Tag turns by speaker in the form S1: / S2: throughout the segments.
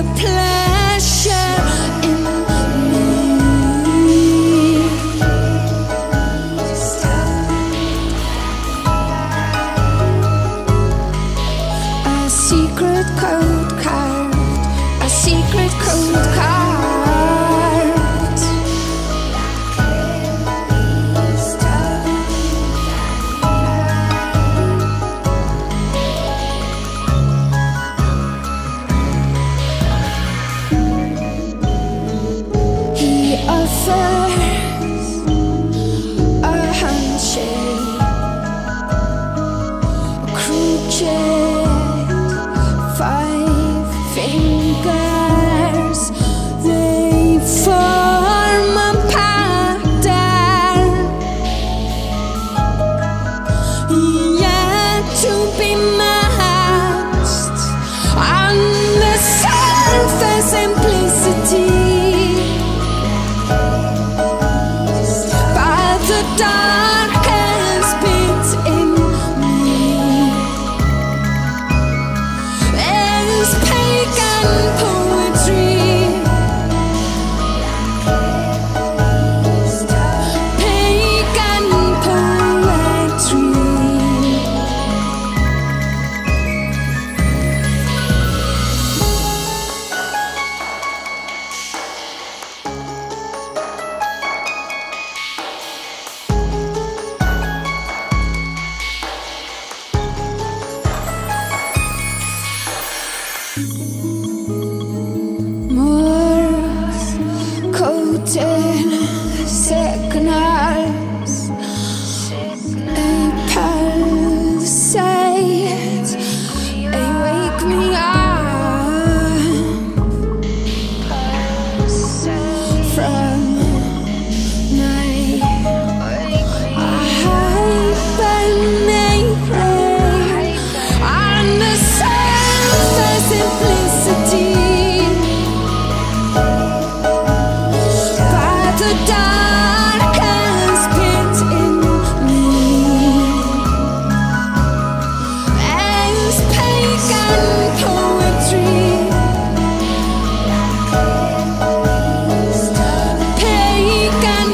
S1: the pleasure in me. A secret code carved, a secret code carved. Offers a handshake, crooked 5 fingers, they form a pattern yet to be matched on the surface simplicity. Darkest bit in me is pagan poetry. Pagan poetry. Morse coded signals, a pulsate, they wake me up from my hibernation on the surface simplicity. Darkest pit in me is pagan poetry. Pagan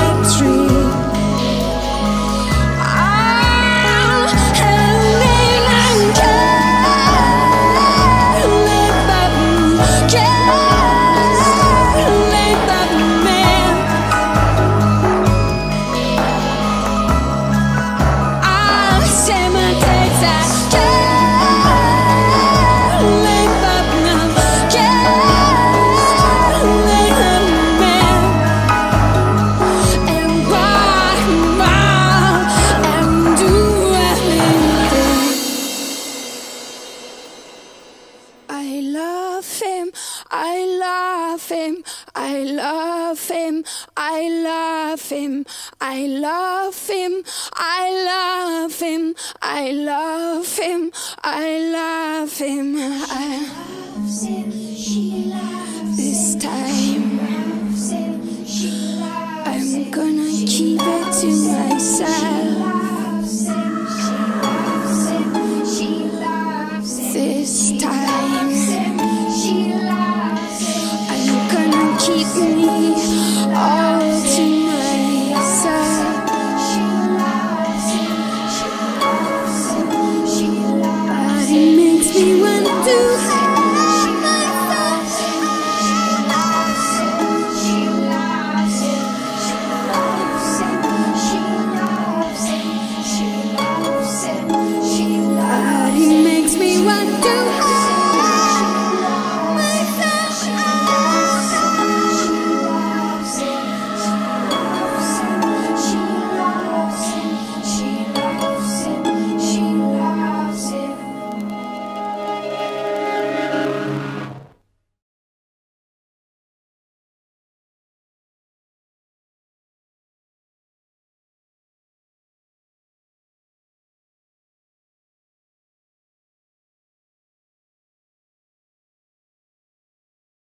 S1: poetry. Hanging and I love him, I love him, I love him, I love him, I love him, I love him, I love him, I love him, I